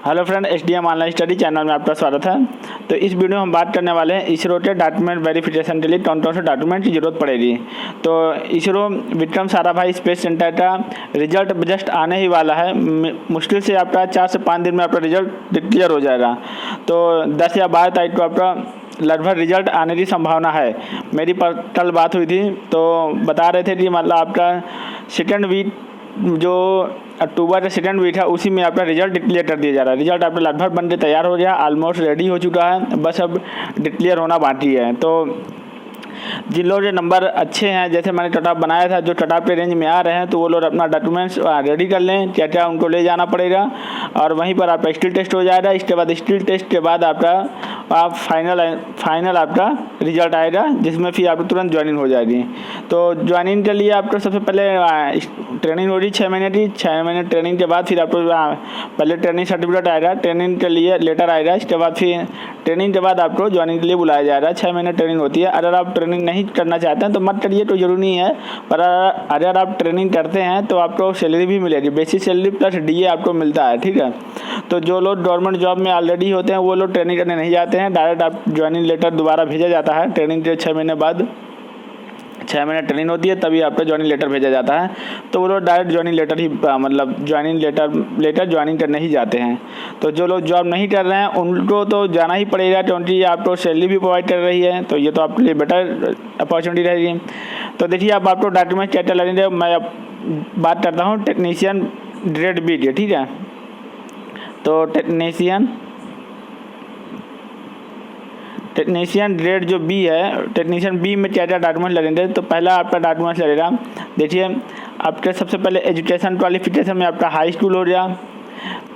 Hello friend, SDM online study channel में आपका स्वागत है। तो इस वीडियो में हम बात करने वाले हैं इसरो के डॉक्यूमेंट वेरिफिकेशन के लिए कौन-कौन से डॉक्यूमेंट की जरूरत पड़ेगी। तो इसरो विक्रम साराभाई स्पेस सेंटर का रिजल्ट जस्ट आने ही वाला है। मुश्किल से आपका 4 से 5 दिन में आपका रिजल्ट क्लियर हो जाएगा। तो 10 या 12 तारीख को आपका लगभग रिजल्ट आने की संभावना है। मेरी कल बात हुई थी तो बता रहे थे कि मतलब आपका सेकेंड वीक जो अक्टूबर का सेकेंड वीक है उसी में आपका रिजल्ट डिक्लेयर कर दिया जा रहा है। रिजल्ट आपका लगभग बन के तैयार हो गया, ऑलमोस्ट रेडी हो चुका है, बस अब डिक्लेयर होना बाकी है। तो जिन लोगों के नंबर अच्छे हैं, जैसे मैंने कट ऑफ बनाया था, जो कट ऑफ के रेंज में आ रहे हैं, तो वो लोग अपना डॉक्यूमेंट्स रेडी कर लें, क्या क्या उनको ले जाना पड़ेगा। और वहीं पर आपका स्किल टेस्ट हो जाएगा। इसके बाद स्किल टेस्ट के बाद आपका फाइनल आपका रिजल्ट आएगा, जिसमें फिर आपको तुरंत ज्वाइनिंग हो जाएगी। तो ज्वाइनिंग के लिए आपको सबसे पहले ट्रेनिंग होगी 6 महीने की। 6 महीने ट्रेनिंग के बाद फिर आपको पहले ट्रेनिंग सर्टिफिकेट आएगा, ट्रेनिंग के लिए लेटर आएगा। इसके बाद फिर ट्रेनिंग के बाद आपको ज्वाइनिंग के लिए बुलाया जाएगा। 6 महीने ट्रेनिंग होती है। अगर आप ट्रेनिंग नहीं करना चाहते हैं तो मत करिए, तो जरूरी नहीं है। पर अगर आप ट्रेनिंग करते हैं तो आपको सैलरी भी मिलेगी, बेसिक सैलरी प्लस डीए आपको मिलता है, ठीक है। तो जो लोग गवर्नमेंट जॉब में ऑलरेडी होते हैं वो लोग ट्रेनिंग करने नहीं जाते हैं, डायरेक्ट आप ज्वाइनिंग लेटर दोबारा भेजा जाता है। ट्रेनिंग के 6 महीने बाद 6 महीने ट्रेनिंग होती है, तभी आपका ज्वाइनिंग लेटर भेजा जाता है। तो वो लोग डायरेक्ट ज्वाइनिंग लेटर ही मतलब ज्वाइनिंग लेटर ज्वाइनिंग करने ही जाते हैं। तो जो लोग जॉब नहीं कर रहे हैं उनको तो जाना ही पड़ेगा, क्योंकि आपको सैलरी भी प्रोवाइड कर रही है, तो ये तो आपके लिए बेटर अपॉर्चुनिटी रहेगी। तो देखिए अब आपको डॉक्यूमेंट क्या क्या लगेंगे। मैं अब बात करता हूँ टेक्नीशियन ग्रेड बी के, ठीक है। तो टेक्नीशियन ग्रेड जो बी है, टेक्नीशियन बी में क्या क्या डॉक्यूमेंट लगेंगे। तो पहला आपका डॉक्यूमेंट लगेगा, देखिए आपके सबसे पहले एजुकेशन क्वालिफिकेशन में आपका हाई स्कूल हो गया।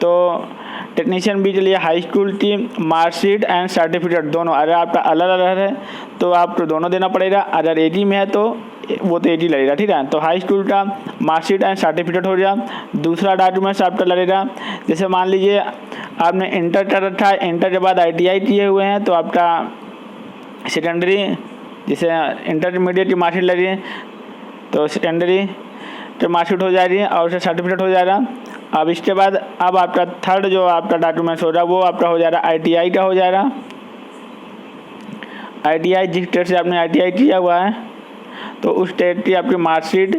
तो टेक्नीशियन बी के लिए हाई स्कूल की मार्कशीट एंड सर्टिफिकेट दोनों, अगर आपका अलग अलग है तो आपको दोनों देना पड़ेगा। अगर एक ही में है तो वो तो एक ही लगेगा, ठीक है। तो हाई स्कूल का मार्कशीट एंड सर्टिफिकेट हो गया। दूसरा डॉक्यूमेंट्स आपका लगेगा, जैसे मान लीजिए आपने इंटर कर रखा है, इंटर के बाद ITI किए हुए हैं, तो आपका सेकेंडरी जैसे इंटरमीडिएट की मार्कशीट लगी तो सेकेंडरी की मार्कशीट हो जाएगी और उसका सर्टिफिकेट हो जाएगा। अब इसके बाद अब आपका थर्ड जो आपका डॉक्यूमेंट्स होगा वो आपका हो जाएगा ITI का हो जाएगा। ITI जिस स्टेट से आपने ITI किया हुआ है तो उस स्टेट की आपकी मार्कशीट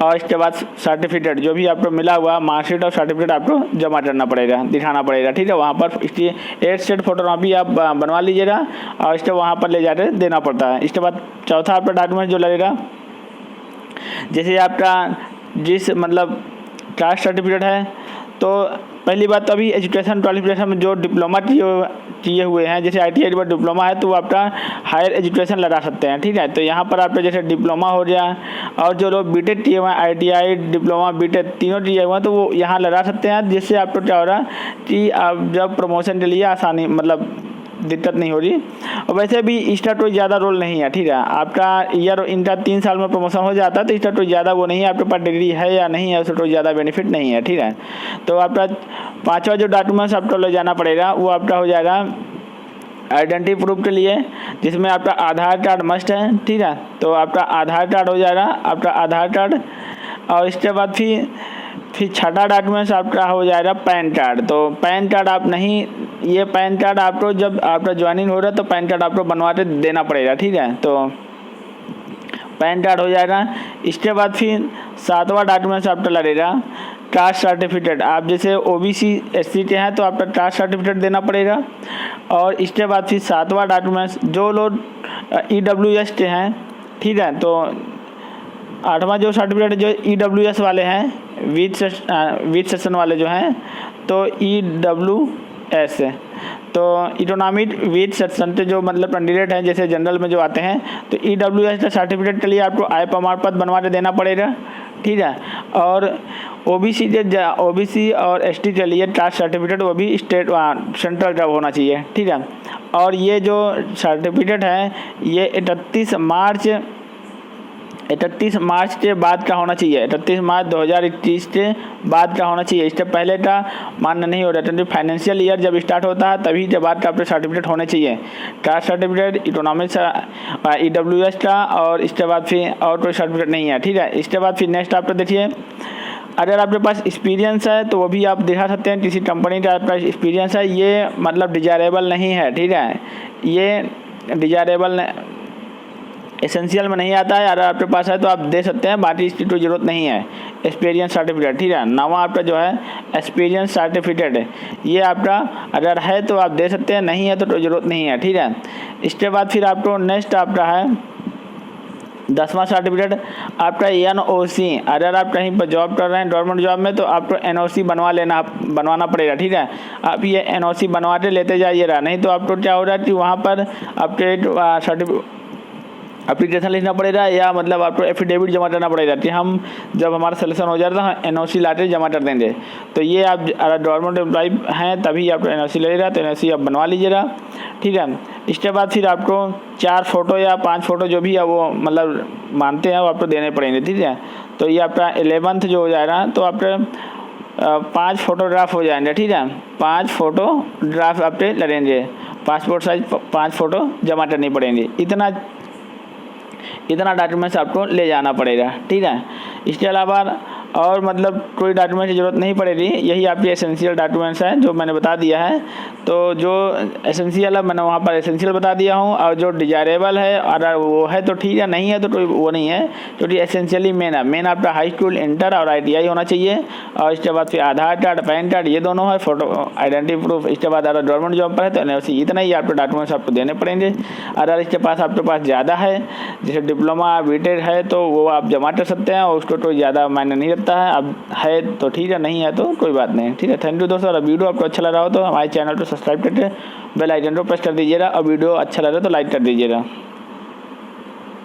और इसके बाद सर्टिफिकेट जो भी आपको मिला हुआ मार्कशीट और सर्टिफिकेट आपको जमा करना पड़ेगा, दिखाना पड़ेगा, ठीक है। वहाँ पर इसकी 8 सेट फोटोकॉपी आप बनवा लीजिएगा और इसके वहाँ पर ले जाकर देना पड़ता है। इसके बाद चौथा आपका डॉक्यूमेंट जो लगेगा, जैसे आपका जिस मतलब कास्ट सर्टिफिकेट है, तो पहली बात तो अभी एजुकेशन क्वालिफिकेशन में जो डिप्लोमा किए हुए हैं, जैसे ITI पर डिप्लोमा है तो वो आपका हायर एजुकेशन लगा सकते हैं, ठीक है। तो यहाँ पर आपका जैसे डिप्लोमा हो गया, और जो लोग बीटेक किए हुए हैं, ITI डिप्लोमा बीटेक तीनों किए हुए हैं, तो वो यहाँ लगा सकते हैं, जिससे आपको क्या हो रहा है कि आप जब प्रमोशन के लिए आसानी मतलब दिक्कत नहीं हो रही। और वैसे भी इसका कोई ज़्यादा रोल नहीं है, ठीक है। आपका ईयर इनका 3 साल में प्रमोशन हो जाता है, तो इसका कोई ज़्यादा वो नहीं है, आपके पास डिग्री है या नहीं है उसका कोई ज़्यादा बेनिफिट नहीं है, ठीक है। तो आपका 5वां जो डॉक्यूमेंट्स आपको ले जाना पड़ेगा वो आपका हो जाएगा आइडेंटिटी प्रूफ के लिए, जिसमें आपका आधार कार्ड मस्ट है, ठीक है। तो आपका आधार कार्ड हो जाएगा, आपका आधार कार्ड। और इसके बाद फिर छठा डॉक्यूमेंट्स आपका हो जाएगा पैन कार्ड। तो पैन कार्ड आप नहीं, ये पैन कार्ड आपको जब आपका ज्वाइनिंग हो रहा है तो पैन कार्ड आपको बनवा के देना पड़ेगा, ठीक है। तो पैन कार्ड हो जाएगा। इसके बाद फिर 7वां डॉक्यूमेंट्स आपका लगेगा कास्ट सर्टिफिकेट। आप जैसे OBC SC के हैं तो आपका कास्ट सर्टिफिकेट देना पड़ेगा। और इसके बाद फिर 7वां डॉक्यूमेंट्स जो लोग EWS के हैं, ठीक है। तो 8वां जो सर्टिफिकेट जो EWS वाले हैं, विद सेशन वाले जो हैं, तो EWS, तो इकोनॉमिक विद सेक्शन के जो मतलब कैंडिडेट हैं, जैसे जनरल में जो आते हैं, तो EWS का सर्टिफिकेट के लिए आपको आय प्रमाण पत्र बनवा के देना पड़ेगा, ठीक है। और OBC और ST के लिए कास्ट सर्टिफिकेट वो भी स्टेट सेंट्रल का होना चाहिए, ठीक है। और ये जो सर्टिफिकेट है ये 31 मार्च के बाद का होना चाहिए, 31 मार्च 2021 के बाद का होना चाहिए। इससे पहले का मान्य नहीं हो रहा, क्योंकि फाइनेंशियल ईयर जब स्टार्ट होता है तभी के बाद का आपके सर्टिफिकेट होने चाहिए, कास्ट सर्टिफिकेट, इकोनॉमिक्स, EWS का, और इसके बाद फिर और कोई सर्टिफिकेट नहीं है, ठीक है। इसके बाद फिर नेक्स्ट आपको देखिए अगर आपके पास एक्सपीरियंस है तो वो भी आप दिखा सकते हैं, किसी कंपनी का आपका एक्सपीरियंस है, ये मतलब डिजायरेबल नहीं है, ठीक है, ये डिजायरेबल एसेंशियल में नहीं आता है। अगर आपके पास है तो आप दे सकते हैं, बाकी इसकी कोई ज़रूरत नहीं है। एक्सपीरियंस सर्टिफिकेट, ठीक है, नवा आपका जो है एक्सपीरियंस सर्टिफिकेट है, ये आपका अगर है तो आप दे सकते हैं, नहीं है तो कोई ज़रूरत नहीं है, ठीक है। इसके बाद फिर आपको नेक्स्ट आपका है 10वां सर्टिफिकेट आपका NOC। अगर आप कहीं पर जॉब कर रहे हैं गवर्नमेंट जॉब में तो आपको NOC बनवाना पड़ेगा, ठीक है। आप ये NOC बनवाते लेते जाइएगा, नहीं तो आपको क्या हो रहा है कि वहाँ पर आपके एप्लीकेशन लिखना पड़ेगा या मतलब आपको एफिडेविट जमा करना पड़ेगा कि हम जब हमारा सिलेक्शन हो जाता है NOC लाते जमा कर देंगे। तो ये आप अगर गवर्नमेंट एम्प्लॉय हैं तभी आपको NOC लगेगा, तो NOC आप बनवा लीजिएगा, ठीक है। इसके बाद फिर आपको 4 फ़ोटो या 5 फ़ोटो जो भी है वो मतलब मानते हैं वो आपको देने पड़ेंगे, ठीक है। तो ये आपका 11th जो हो जाएगा तो आपके 5 फोटोग्राफ हो जाएंगे, ठीक है। 5 फोटोग्राफ आपके लगेंगे, पासपोर्ट साइज 5 फ़ोटो जमा करनी पड़ेंगी। इतना डॉक्यूमेंट्स आपको ले जाना पड़ेगा, ठीक है। इसके अलावा और मतलब कोई डॉक्यूमेंट की ज़रूरत नहीं पड़ेगी, यही आपके एसेंशियल डॉक्यूमेंट्स हैं जो मैंने बता दिया है। तो जो एसेंशियल है मैंने वहाँ पर एसेंशियल बता दिया हूँ, और जो डिजायरेबल है अगर वो है तो ठीक है, नहीं है तो कोई वो नहीं है, क्योंकि एसेंशियली मेन आपका हाई स्कूल, इंटर और ITI होना चाहिए। और इसके बाद फिर आधार कार्ड, पैन कार्ड, ये दोनों है, फोटो आइडेंटिटी प्रूफ। इसके बाद अगर गवर्नमेंट जॉब पर है तो NOC, इतना ही आपको डॉक्यूमेंट्स आपको देने पड़ेंगे। अगर इसके पास आपके पास ज़्यादा है, जैसे डिप्लोमा BTEC है, तो वो आप जमा कर सकते हैं और उसको कोई ज़्यादा मायने नहीं रखता है। अब है तो ठीक है, नहीं है तो कोई बात नहीं, ठीक है। थैंक यू दोस्तों। अगर वीडियो आपको अच्छा लग रहा हो तो हमारे चैनल को सब्सक्राइब करके बेल आइकन को प्रेस कर दीजिएगा, और वीडियो अच्छा लगे तो लाइक कर दीजिएगा।